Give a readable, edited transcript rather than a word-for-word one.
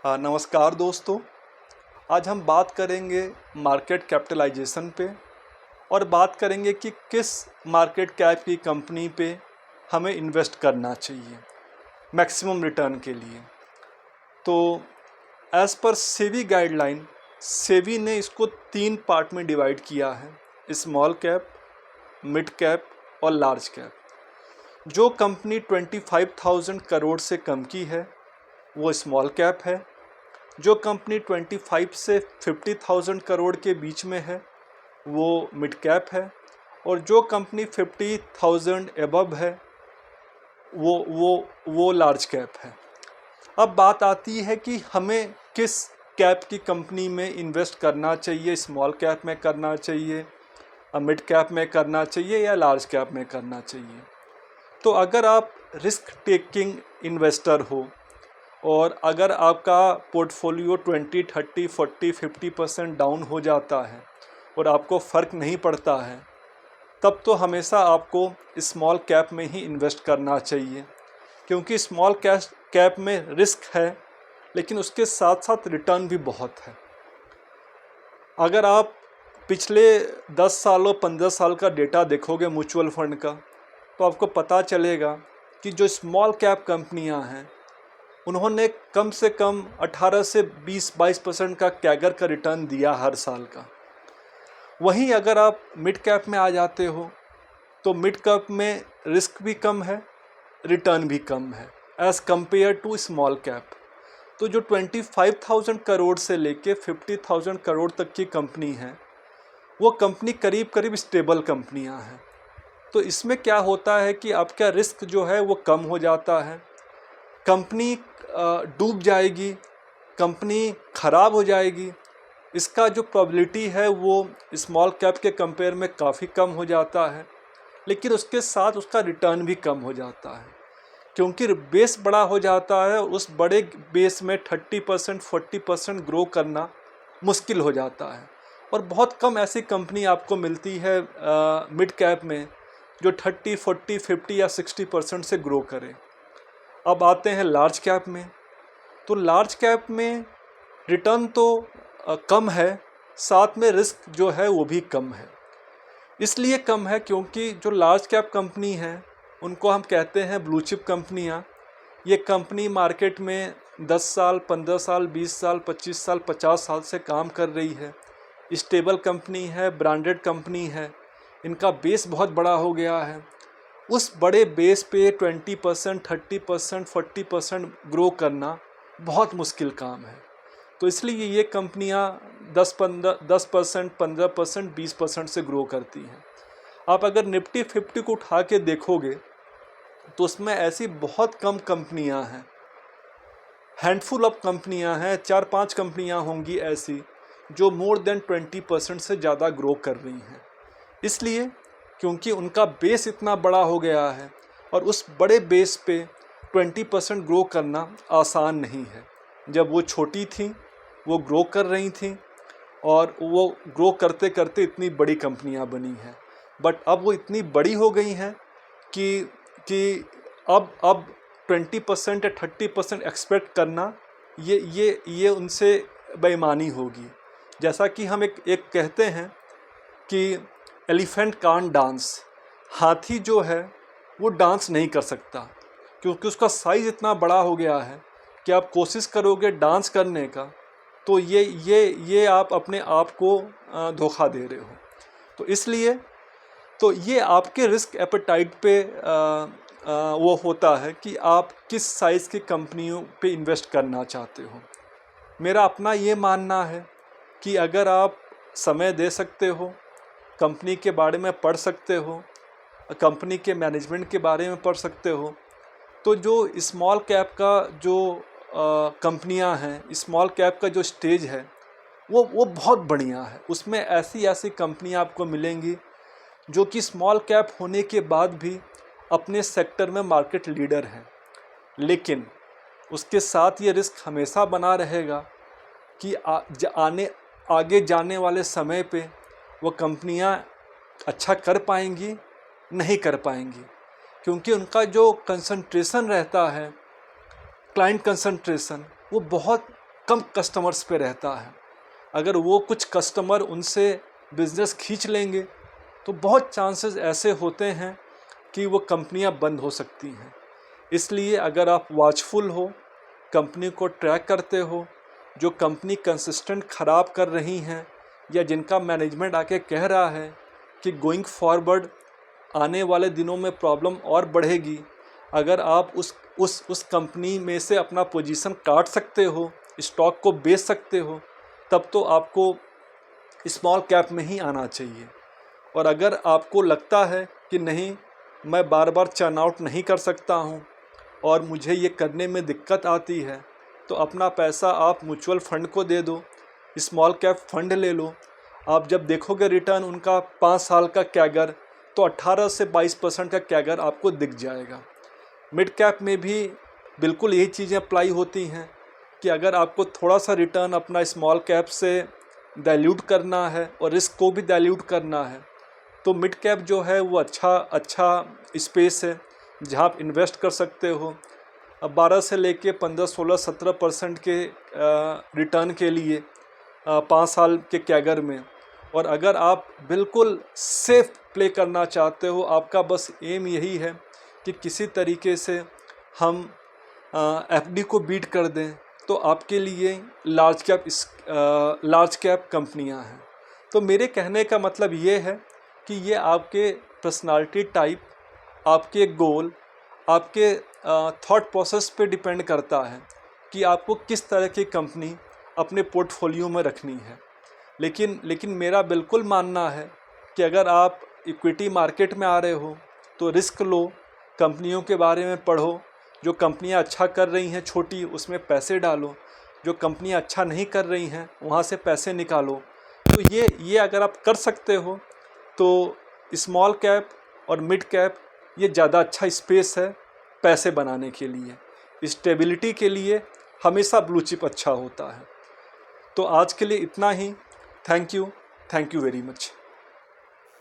नमस्कार दोस्तों। आज हम बात करेंगे मार्केट कैपिटलाइजेशन पे और बात करेंगे कि किस मार्केट कैप की कंपनी पे हमें इन्वेस्ट करना चाहिए मैक्सिमम रिटर्न के लिए। तो as per SEBI guideline, SEBI ने इसको 3 पार्ट में डिवाइड किया है: स्मॉल कैप, मिड कैप और लार्ज कैप। जो कंपनी 25,000 करोड़ से कम की है वो स्मॉल कैप है। जो कंपनी 25 से 50,000 करोड़ के बीच में है वो मिड कैप है, और जो कंपनी 50,000 एबव है वो लार्ज कैप है। अब बात आती है कि हमें किस कैप की कंपनी में इन्वेस्ट करना चाहिए, स्मॉल कैप में करना चाहिए, मिड कैप में करना चाहिए या लार्ज कैप में करना चाहिए। तो अगर आप रिस्क टेकिंग इन्वेस्टर हो और अगर आपका पोर्टफोलियो 20, 30, 40, 50% डाउन हो जाता है और आपको फ़र्क नहीं पड़ता है, तब तो हमेशा आपको स्मॉल कैप में ही इन्वेस्ट करना चाहिए, क्योंकि स्मॉल कैप में रिस्क है लेकिन उसके साथ साथ रिटर्न भी बहुत है। अगर आप पिछले 10 सालों 15 साल का डेटा देखोगे म्यूचुअल फंड का, तो आपको पता चलेगा कि जो स्मॉल कैप कंपनियां हैं उन्होंने कम से कम 18 से 20-22% का कैगर का रिटर्न दिया हर साल का। वहीं अगर आप मिड कैप में आ जाते हो तो मिड कैप में रिस्क भी कम है, रिटर्न भी कम है as compare to small cap. तो जो 25,000 करोड़ से लेके 50,000 करोड़ तक की कंपनी है वो कंपनी करीब करीब स्टेबल कंपनियां हैं। तो इसमें क्या होता है कि आपका रिस्क जो है वो कम हो जाता है। कंपनी डूब जाएगी, कंपनी ख़राब हो जाएगी, इसका जो प्रोबेबिलिटी है वो स्मॉल कैप के कंपेयर में काफ़ी कम हो जाता है, लेकिन उसके साथ उसका रिटर्न भी कम हो जाता है क्योंकि बेस बड़ा हो जाता है। उस बड़े बेस में 30%, 40% ग्रो करना मुश्किल हो जाता है, और बहुत कम ऐसी कंपनी आपको मिलती है मिड कैप में जो 30, 40, 50 या 60% से ग्रो करे। अब आते हैं लार्ज कैप में। तो लार्ज कैप में रिटर्न तो कम है, साथ में रिस्क जो है वो भी कम है। इसलिए कम है क्योंकि जो लार्ज कैप कंपनी हैं उनको हम कहते हैं ब्लू चिप कंपनियां। ये कंपनी मार्केट में 10 साल, 15 साल, 20 साल, 25 साल, 50 साल से काम कर रही है, स्टेबल कंपनी है, ब्रांडेड कंपनी है, इनका बेस बहुत बड़ा हो गया है। उस बड़े बेस पे 20%, 30%, 40% ग्रो करना बहुत मुश्किल काम है। तो इसलिए ये कंपनियां 10%, 15%, 20% से ग्रो करती हैं। आप अगर निफ्टी 50 को उठा के देखोगे तो उसमें ऐसी बहुत कम कंपनियां हैं, हैंडफुल ऑफ कंपनियां हैं, 4-5 कंपनियां होंगी ऐसी जो मोर देन 20% से ज़्यादा ग्रो कर रही हैं। इसलिए क्योंकि उनका बेस इतना बड़ा हो गया है और उस बड़े बेस पे 20% ग्रो करना आसान नहीं है। जब वो छोटी थी वो ग्रो कर रही थी और वो ग्रो करते करते इतनी बड़ी कंपनियां बनी हैं, बट अब वो इतनी बड़ी हो गई हैं कि अब 20% या 30% एक्सपेक्ट करना ये उनसे बेईमानी होगी। जैसा कि हम एक कहते हैं कि एलिफेंट कांट डांस, हाथी जो है वो डांस नहीं कर सकता क्योंकि उसका साइज़ इतना बड़ा हो गया है कि आप कोशिश करोगे डांस करने का तो ये आप अपने आप को धोखा दे रहे हो। तो इसलिए तो ये आपके रिस्क एपेटाइट पे वो होता है कि आप किस साइज़ की कंपनियों पे इन्वेस्ट करना चाहते हो। मेरा अपना ये मानना है कि अगर आप समय दे सकते हो, कंपनी के बारे में पढ़ सकते हो, कंपनी के मैनेजमेंट के बारे में पढ़ सकते हो, तो जो स्मॉल कैप का जो कंपनियां हैं, स्मॉल कैप का जो स्टेज है वो बहुत बढ़िया है। उसमें ऐसी कंपनियां आपको मिलेंगी जो कि स्मॉल कैप होने के बाद भी अपने सेक्टर में मार्केट लीडर हैं, लेकिन उसके साथ ये रिस्क हमेशा बना रहेगा कि आगे जाने वाले समय पे वो कंपनियां अच्छा कर पाएंगी, नहीं कर पाएंगी, क्योंकि उनका जो कंसंट्रेशन रहता है, क्लाइंट कंसंट्रेशन, वो बहुत कम कस्टमर्स पे रहता है। अगर वो कुछ कस्टमर उनसे बिज़नेस खींच लेंगे तो बहुत चांसेस ऐसे होते हैं कि वो कंपनियां बंद हो सकती हैं। इसलिए अगर आप वॉचफुल हो, कंपनी को ट्रैक करते हो, जो कंपनी कंसिस्टेंट ख़राब कर रही हैं या जिनका मैनेजमेंट आके कह रहा है कि गोइंग फॉरवर्ड आने वाले दिनों में प्रॉब्लम और बढ़ेगी, अगर आप उस कंपनी में से अपना पोजीशन काट सकते हो, स्टॉक को बेच सकते हो, तब तो आपको स्मॉल कैप में ही आना चाहिए। और अगर आपको लगता है कि नहीं, मैं बार बार चर्न आउट नहीं कर सकता हूँ और मुझे ये करने में दिक्कत आती है, तो अपना पैसा आप म्यूचुअल फंड को दे दो, स्मॉल कैप फंड ले लो। आप जब देखोगे रिटर्न उनका 5 साल का कैगर, तो 18 से 22% का कैगर आपको दिख जाएगा। मिड कैप में भी बिल्कुल यही चीज़ें अप्लाई होती हैं कि अगर आपको थोड़ा सा रिटर्न अपना स्मॉल कैप से डाइल्यूट करना है और रिस्क को भी डाइल्यूट करना है, तो मिड कैप जो है वो अच्छा स्पेस है जहाँ आप इन्वेस्ट कर सकते हो। 12 से लेके 15, 16, 17% के रिटर्न के लिए 5 साल के कैगर में। और अगर आप बिल्कुल सेफ प्ले करना चाहते हो, आपका बस एम यही है कि किसी तरीके से हम एफडी को बीट कर दें, तो आपके लिए लार्ज कैप कंपनियां हैं। तो मेरे कहने का मतलब ये है कि ये आपके पर्सनालिटी टाइप, आपके गोल, आपके थॉट प्रोसेस पे डिपेंड करता है कि आपको किस तरह की कंपनी अपने पोर्टफोलियो में रखनी है। लेकिन मेरा बिल्कुल मानना है कि अगर आप इक्विटी मार्केट में आ रहे हो तो रिस्क लो, कंपनियों के बारे में पढ़ो, जो कंपनियां अच्छा कर रही हैं छोटी, उसमें पैसे डालो, जो कंपनियां अच्छा नहीं कर रही हैं वहाँ से पैसे निकालो। तो ये अगर आप कर सकते हो तो स्मॉल कैप और मिड कैप ये ज़्यादा अच्छा स्पेस है पैसे बनाने के लिए। स्टेबिलिटी के लिए हमेशा ब्लू चिप अच्छा होता है। तो आज के लिए इतना ही। Thank you very much.